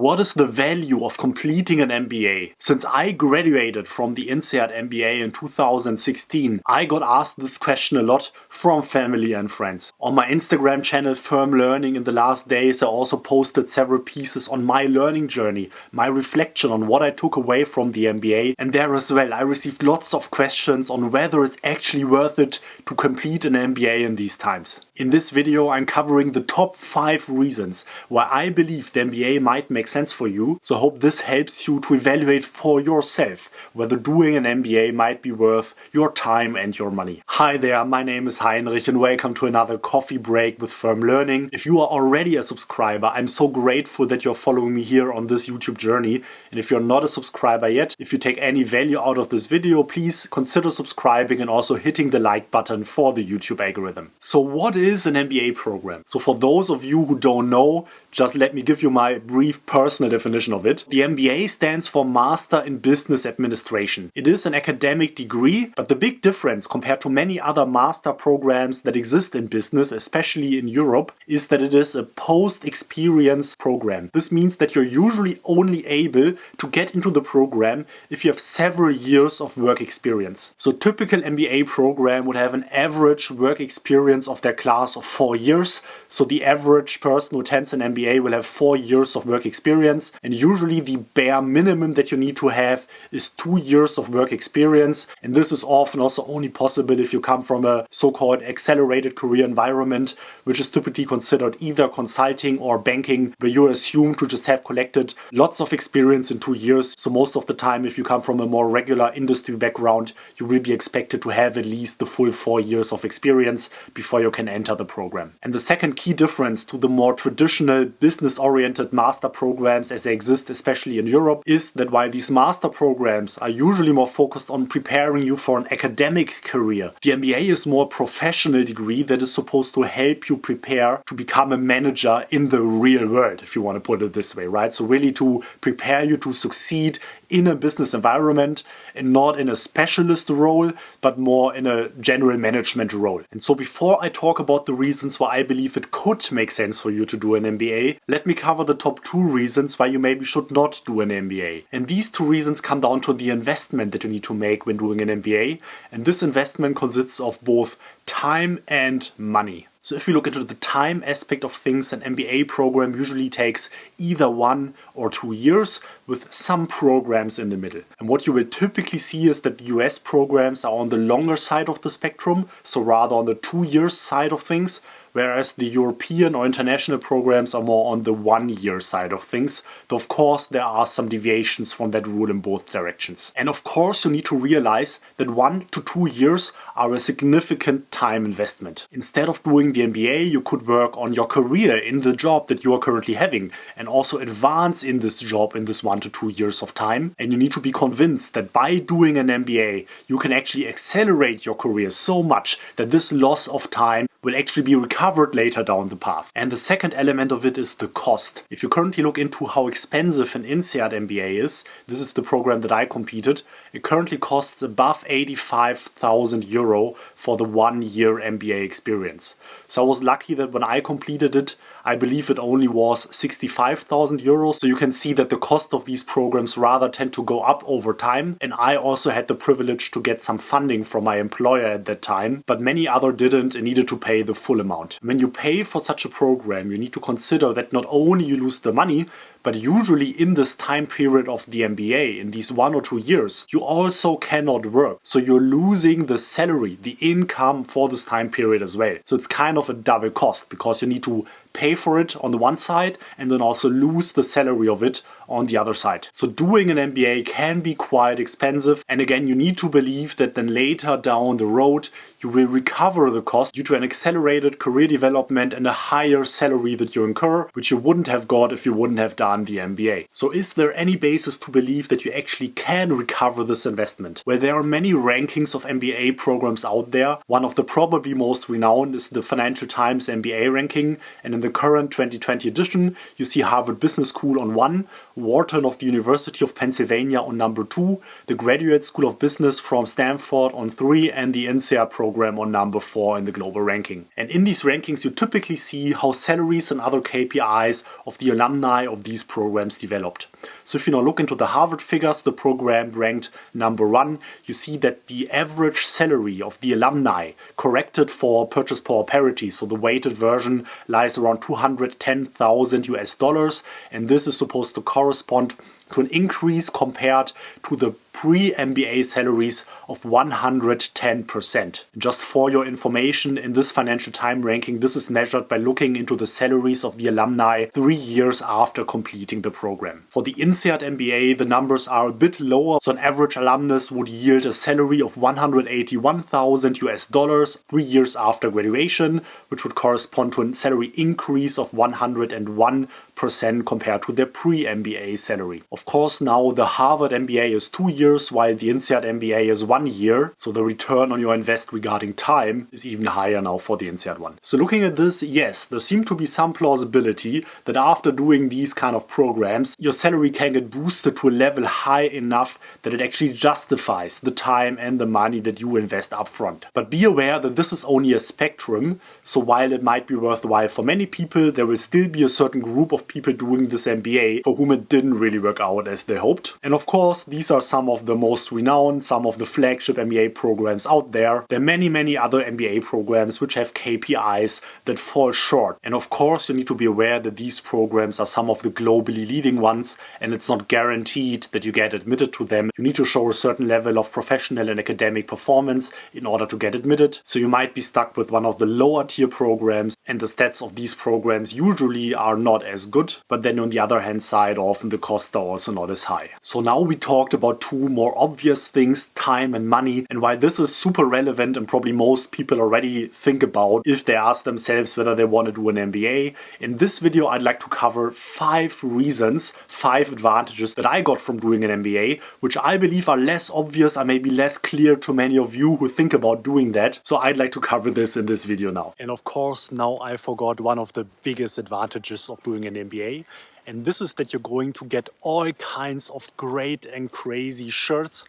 What is the value of completing an MBA? Since I graduated from the INSEAD MBA in 2016, I got asked this question a lot from family and friends. On my Instagram channel Firm Learning in the last days, I also posted several pieces on my learning journey, my reflection on what I took away from the MBA, and there as well I received lots of questions on whether it's actually worth it to complete an MBA in these times. In this video I'm covering the top 5 reasons why I believe the MBA might make sense for you, so I hope this helps you to evaluate for yourself whether doing an MBA might be worth your time and your money. Hi there, my name is Heinrich and welcome to another coffee break with Firm Learning. If you are already a subscriber, I'm so grateful that you're following me here on this YouTube journey, and if you're not a subscriber yet, if you take any value out of this video, please consider subscribing and also hitting the like button for the YouTube algorithm. So what is an MBA program? So for those of you who don't know, just let me give you my brief personal definition of it. The MBA stands for Master in Business Administration. It is an academic degree, but the big difference compared to many other master programs that exist in business, especially in Europe, is that it is a post-experience program. This means that you're usually only able to get into the program if you have several years of work experience. So a typical MBA program would have an average work experience of their class of 4 years. So the average person who attends an MBA will have 4 years of work experience, and usually the bare minimum that you need to have is 2 years of work experience, and this is often also only possible if you come from a so-called accelerated career environment, which is typically considered either consulting or banking, where you're assumed to just have collected lots of experience in 2 years. So most of the time, if you come from a more regular industry background, you will be expected to have at least the full 4 years of experience before you can enter the program. And the second key difference to the more traditional business-oriented master programs as they exist, especially in Europe, is that while these master programs are usually more focused on preparing you for an academic career, the MBA is more a professional degree that is supposed to help you prepare to become a manager in the real world, if you want to put it this way, right? So really to prepare you to succeed in a business environment and not in a specialist role, but more in a general management role. And so before I talk about the reasons why I believe it could make sense for you to do an MBA, let me cover the top 2 reasons why you maybe should not do an MBA. And these 2 reasons come down to the investment that you need to make when doing an MBA. And this investment consists of both time and money. So if you look into the time aspect of things, an MBA program usually takes either 1 or 2 years with some programs in the middle. And what you will typically see is that the US programs are on the longer side of the spectrum, so rather on the 2 years side of things, whereas the European or international programs are more on the 1 year side of things. Though of course there are some deviations from that rule in both directions. And of course you need to realize that 1 to 2 years are a significant time investment. Instead of doing the MBA, you could work on your career in the job that you are currently having and also advance in this job in this 1 to 2 years of time. And you need to be convinced that by doing an MBA, you can actually accelerate your career so much that this loss of time will actually be recovered later down the path. And the second element of it is the cost. If you currently look into how expensive an INSEAD MBA is, this is the program that I completed, it currently costs above 85,000 euro for the 1 year MBA experience. So I was lucky that when I completed it, I believe it only was 65,000 euros. So you can see that the cost of these programs rather tend to go up over time. And I also had the privilege to get some funding from my employer at that time, but many other didn't and needed to pay the full amount. When you pay for such a program, you need to consider that not only you lose the money, but usually in this time period of the MBA, in these 1 or 2 years, you also cannot work. So you're losing the salary, the income for this time period as well. So it's kind of a double cost because you need to pay for it on the one side and then also lose the salary of it on the other side. So doing an MBA can be quite expensive, and again you need to believe that then later down the road you will recover the cost due to an accelerated career development and a higher salary that you incur, which you wouldn't have got if you wouldn't have done the MBA. So is there any basis to believe that you actually can recover this investment? Well, there are many rankings of MBA programs out there. One of the probably most renowned is the Financial Times MBA ranking, and in the current 2020 edition, you see Harvard Business School on 1, Wharton of the University of Pennsylvania on number 2, the Graduate School of Business from Stanford on 3, and the INSEAD program on number 4 in the global ranking. And in these rankings, you typically see how salaries and other KPIs of the alumni of these programs developed. So if you now look into the Harvard figures, the program ranked number 1, you see that the average salary of the alumni, corrected for purchase power parity, so the weighted version, lies around $210,000, and this is supposed to correspond to an increase compared to the pre-MBA salaries of 110%. Just for your information, in this Financial Times ranking, this is measured by looking into the salaries of the alumni 3 years after completing the program. For the INSEAD MBA, the numbers are a bit lower, so an average alumnus would yield a salary of $181,000 3 years after graduation, which would correspond to a salary increase of 101% compared to their pre-MBA salary. Of course, now the Harvard MBA is 2 years, while the INSEAD MBA is 1 year, so the return on your invest regarding time is even higher now for the INSEAD one. So looking at this, yes, there seems to be some plausibility that after doing these kind of programs, your salary can get boosted to a level high enough that it actually justifies the time and the money that you invest upfront. But be aware that this is only a spectrum, so while it might be worthwhile for many people, there will still be a certain group of people doing this MBA for whom it didn't really work out as they hoped. And of course, these are some of the most renowned, some of the flagship MBA programs out there. There are many other MBA programs which have KPIs that fall short. And of course, you need to be aware that these programs are some of the globally leading ones, and it's not guaranteed that you get admitted to them. You need to show a certain level of professional and academic performance in order to get admitted. So you might be stuck with one of the lower tier programs, and the stats of these programs usually are not as good. But then on the other hand side, often the costs are also not as high. So now we talked about two more obvious things, time and money. And while this is super relevant and probably most people already think about if they ask themselves whether they want to do an MBA, in this video I'd like to cover 5 reasons, 5 advantages that I got from doing an MBA, which I believe are less obvious, are maybe less clear to many of you who think about doing that. So I'd like to cover this in this video now. And of course, now I forgot one of the biggest advantages of doing an MBA. And this is that you're going to get all kinds of great and crazy shirts.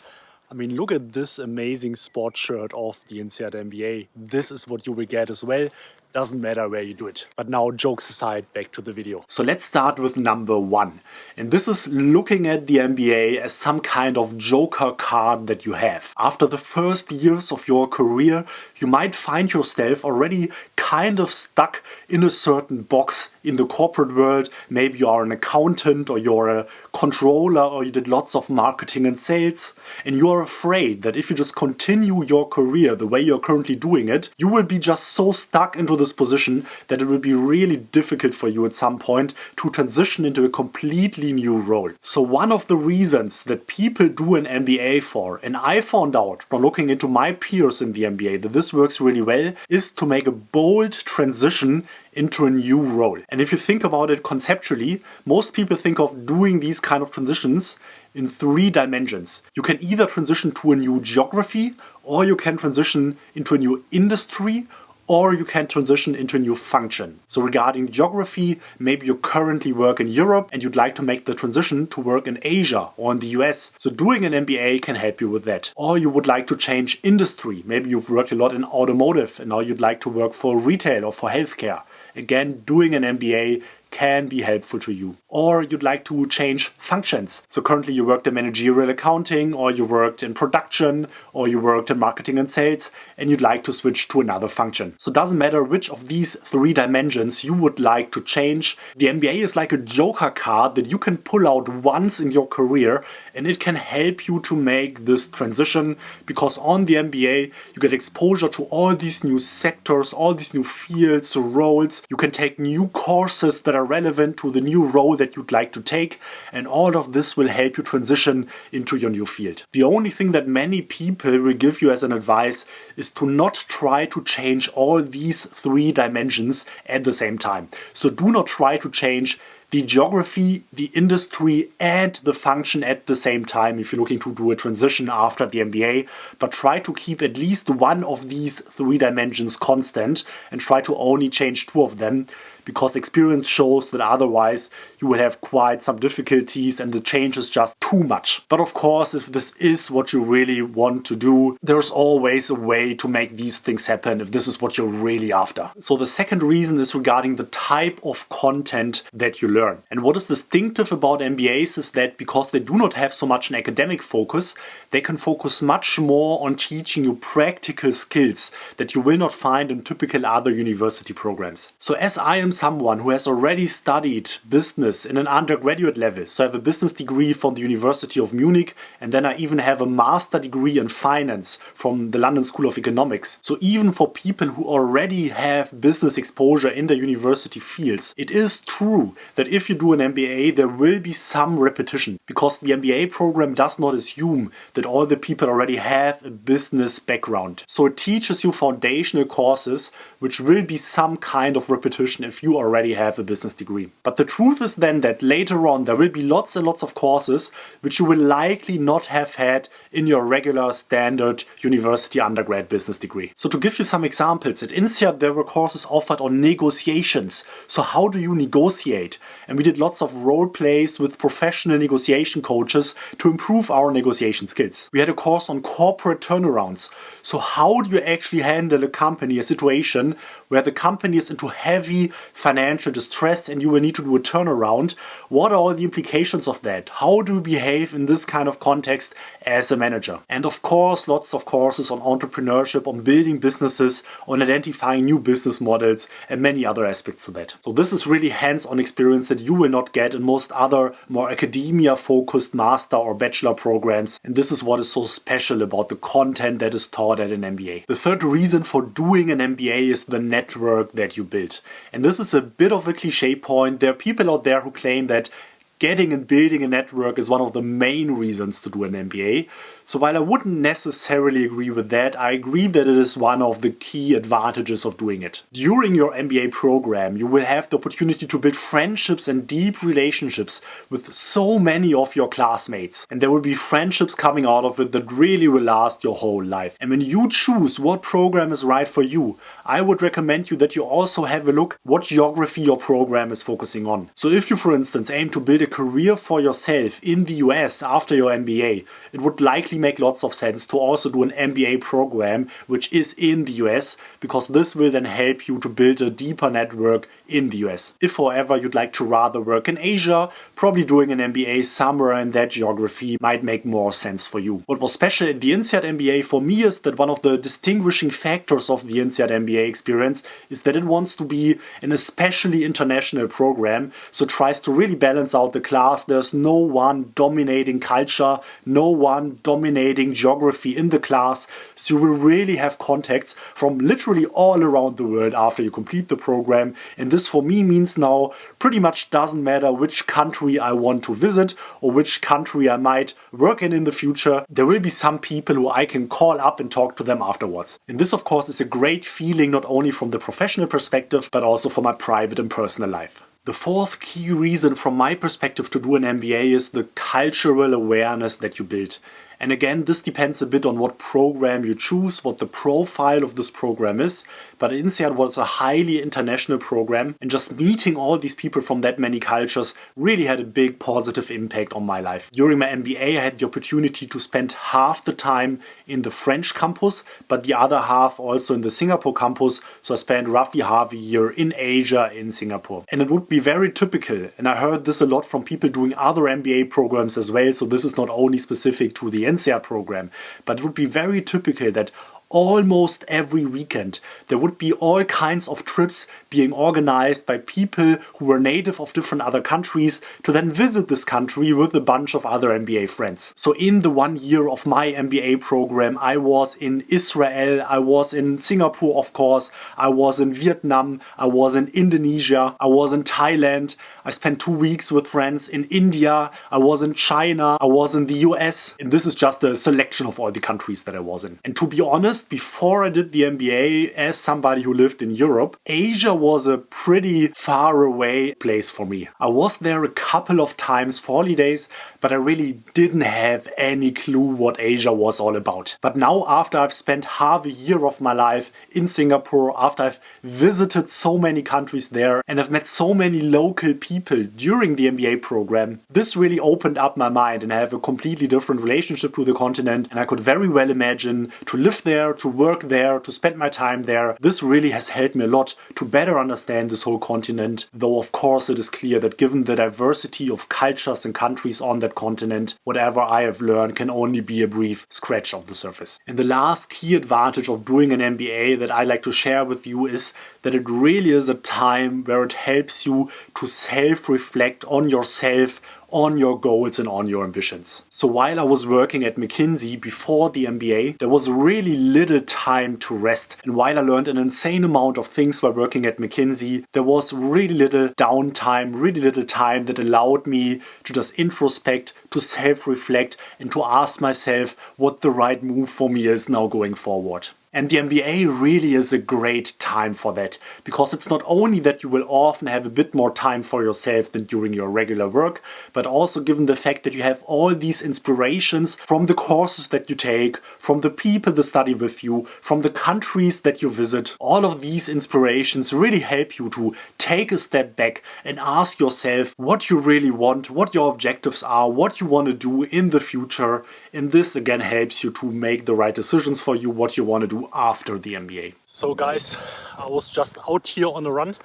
I mean, look at this amazing sports shirt of the INSEAD MBA. This is what you will get as well. Doesn't matter where you do it. But now, jokes aside, back to the video. So let's start with number 1. And this is looking at the MBA as some kind of joker card that you have. After the first years of your career, you might find yourself already kind of stuck in a certain box in the corporate world. Maybe you are an accountant, or you're a controller, or you did lots of marketing and sales. And you're afraid that if you just continue your career the way you're currently doing it, you will be just so stuck into this position that it will be really difficult for you at some point to transition into a completely new role. So one of the reasons that people do an MBA for, and I found out from looking into my peers in the MBA that this works really well, is to make a bold transition into a new role. And if you think about it conceptually, most people think of doing these kind of transitions in 3 dimensions. You can either transition to a new geography, or you can transition into a new industry, or you can transition into a new function. So regarding geography, maybe you currently work in Europe and you'd like to make the transition to work in Asia or in the US. So doing an MBA can help you with that. Or you would like to change industry. Maybe you've worked a lot in automotive and now you'd like to work for retail or for healthcare. Again, doing an MBA can be helpful to you. Or you'd like to change functions. So currently you worked in managerial accounting, or you worked in production, or you worked in marketing and sales, and you'd like to switch to another function. So it doesn't matter which of these 3 dimensions you would like to change. The MBA is like a joker card that you can pull out once in your career, and it can help you to make this transition, because on the MBA you get exposure to all these new sectors, all these new fields, roles. You can take new courses that are relevant to the new role that you'd like to take, and all of this will help you transition into your new field. The only thing that many people will give you as an advice is to not try to change all these 3 dimensions at the same time. So do not try to change the geography, the industry, and the function at the same time if you're looking to do a transition after the MBA, but try to keep at least one of these 3 dimensions constant and try to only change 2 of them, because experience shows that otherwise you will have quite some difficulties and the change is just too much. But of course, if this is what you really want to do, there's always a way to make these things happen if this is what you're really after. So the second reason is regarding the type of content that you learn. And what is distinctive about MBAs is that because they do not have so much an academic focus, they can focus much more on teaching you practical skills that you will not find in typical other university programs. So as I am someone who has already studied business in an undergraduate level, so I have a business degree from the University of Munich, and then I even have a master degree in finance from the London School of Economics. So even for people who already have business exposure in the university fields, it is true that if you do an MBA, there will be some repetition, because the MBA program does not assume that all the people already have a business background. So it teaches you foundational courses which will be some kind of repetition if you already have a business degree. But the truth is then that later on there will be lots and lots of courses which you will likely not have had in your regular standard university undergrad business degree. So to give you some examples, at INSEAD there were courses offered on negotiations. So how do you negotiate? And we did lots of role plays with professional negotiation coaches to improve our negotiation skills. We had a course on corporate turnarounds. So how do you actually handle a company, a situation where the company is into heavy financial distress and you will need to do a turnaround? What are all the implications of that? How do you behave in this kind of context as a manager? And of course, lots of courses on entrepreneurship, on building businesses, on identifying new business models, and many other aspects to that. So this is really hands-on experience that you will not get in most other more academia-focused master or bachelor programs. And this is what is so special about the content that is taught at an MBA. The third reason for doing an MBA is the network that you build. And this is a bit of a cliche point. There are people out there who claim that getting and building a network is one of the main reasons to do an MBA. So while I wouldn't necessarily agree with that, I agree that it is one of the key advantages of doing it. During your MBA program, you will have the opportunity to build friendships and deep relationships with so many of your classmates. And there will be friendships coming out of it that really will last your whole life. And when you choose what program is right for you, I would recommend you that you also have a look what geography your program is focusing on. So if you, for instance, aim to build a career for yourself in the US after your MBA, it would likely make lots of sense to also do an MBA program which is in the US, because this will then help you to build a deeper network in the US. If, however, you'd like to rather work in Asia, probably doing an MBA somewhere in that geography might make more sense for you. What was special in the INSEAD MBA for me is that one of the distinguishing factors of the INSEAD MBA experience is that it wants to be an especially international program, so it tries to really balance out the class. There's no one dominating culture, no one dominating geography in the class, so you will really have contacts from literally all around the world after you complete the program. And this for me means now pretty much doesn't matter which country I want to visit or which country I might work in the future. There will be some people who I can call up and talk to them afterwards. And this, of course, is a great feeling not only from the professional perspective, but also for my private and personal life. The fourth key reason from my perspective to do an MBA is the cultural awareness that you build. And again, this depends a bit on what program you choose, what the profile of this program is. But INSEAD was a highly international program, and just meeting all these people from that many cultures really had a big positive impact on my life. During my MBA, I had the opportunity to spend half the time in the French campus, but the other half also in the Singapore campus. So I spent roughly half a year in Asia, in Singapore. And it would be very typical, and I heard this a lot from people doing other MBA programs as well, so this is not only specific to the INSEAD program, but it would be very typical that almost every weekend there would be all kinds of trips being organized by people who were native of different other countries to then visit this country with a bunch of other MBA friends. So in the 1 year of my MBA program, I was in Israel, I was in Singapore, of course, I was in Vietnam, I was in Indonesia, I was in Thailand, I spent 2 weeks with friends in India, I was in China, I was in the US, and this is just a selection of all the countries that I was in. And to be honest, honest, before I did the MBA, as somebody who lived in Europe, Asia was a pretty far away place for me. I was there a couple of times for holidays, but I really didn't have any clue what Asia was all about. But now, after I've spent half a year of my life in Singapore, after I've visited so many countries there and I've met so many local people during the MBA program, this really opened up my mind and I have a completely different relationship to the continent, and I could very well imagine to live there, to work there, to spend my time there. This really has helped me a lot to better understand this whole continent, though of course it is clear that given the diversity of cultures and countries on that continent, whatever I have learned can only be a brief scratch of the surface. And the last key advantage of doing an MBA that I like to share with you is that it really is a time where it helps you to self-reflect on yourself, on your goals and on your ambitions. So while I was working at McKinsey before the MBA, there was really little time to rest. And while I learned an insane amount of things while working at McKinsey, there was really little downtime, really little time that allowed me to just introspect, to self-reflect and to ask myself what the right move for me is now going forward. And the MBA really is a great time for that, because it's not only that you will often have a bit more time for yourself than during your regular work, but also given the fact that you have all these inspirations from the courses that you take, from the people that study with you, from the countries that you visit. All of these inspirations really help you to take a step back and ask yourself what you really want, what your objectives are, what you want to do in the future. And this again helps you to make the right decisions for you, what you want to do after the MBA. So guys, I was just out here on a run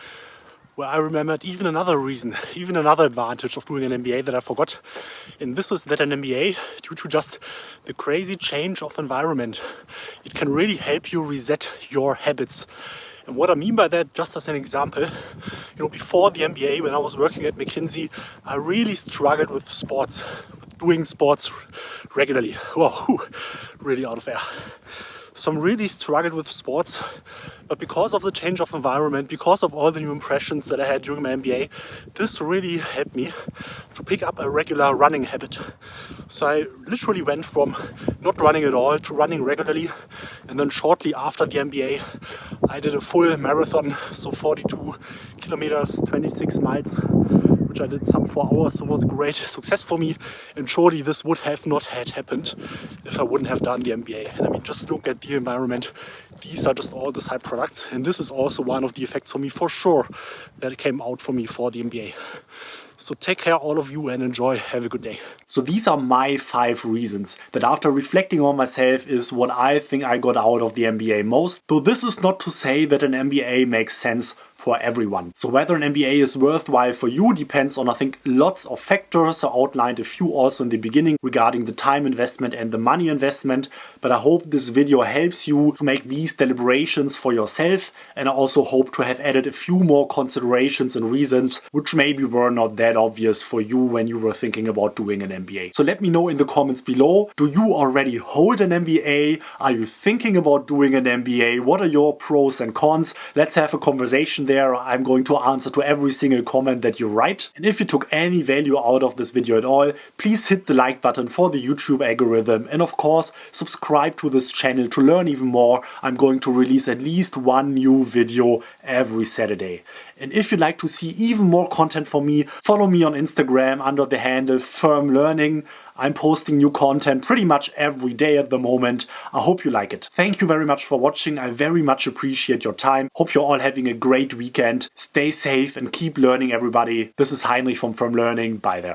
where I remembered even another reason, even another advantage of doing an MBA that I forgot. And this is that an MBA, due to just the crazy change of environment, it can really help you reset your habits. And what I mean by that, just as an example, before the MBA, when I was working at McKinsey, I really struggled with sports, with doing sports regularly. Whoa, really out of air. So I'm really struggled with sports, but because of the change of environment, because of all the new impressions that I had during my MBA, this really helped me to pick up a regular running habit. So I literally went from not running at all to running regularly, and then shortly after the MBA, I did a full marathon, so 42 kilometers, 26 miles, which I did some 4 hours, so it was a great success for me. And surely this would have not had happened if I wouldn't have done the MBA. And I mean, just look at the environment. These are just all the side products. And this is also one of the effects for me, for sure, that came out for me for the MBA. So take care all of you and enjoy. Have a good day. So these are my 5 reasons that after reflecting on myself is what I think I got out of the MBA most. Though this is not to say that an MBA makes sense for everyone. So whether an MBA is worthwhile for you depends on, I think, lots of factors. I outlined a few also in the beginning regarding the time investment and the money investment, but I hope this video helps you to make these deliberations for yourself, and I also hope to have added a few more considerations and reasons which maybe were not that obvious for you when you were thinking about doing an MBA. So let me know in the comments below, do you already hold an MBA? Are you thinking about doing an MBA? What are your pros and cons? Let's have a conversation there. I'm going to answer to every single comment that you write. And if you took any value out of this video at all, please hit the like button for the YouTube algorithm. And of course, subscribe to this channel to learn even more. I'm going to release at least 1 new video every Saturday. And if you'd like to see even more content from me, follow me on Instagram under the handle Firm Learning. I'm posting new content pretty much every day at the moment. I hope you like it. Thank you very much for watching. I very much appreciate your time. Hope you're all having a great weekend. Stay safe and keep learning, everybody. This is Heinrich from Firm Learning. Bye there.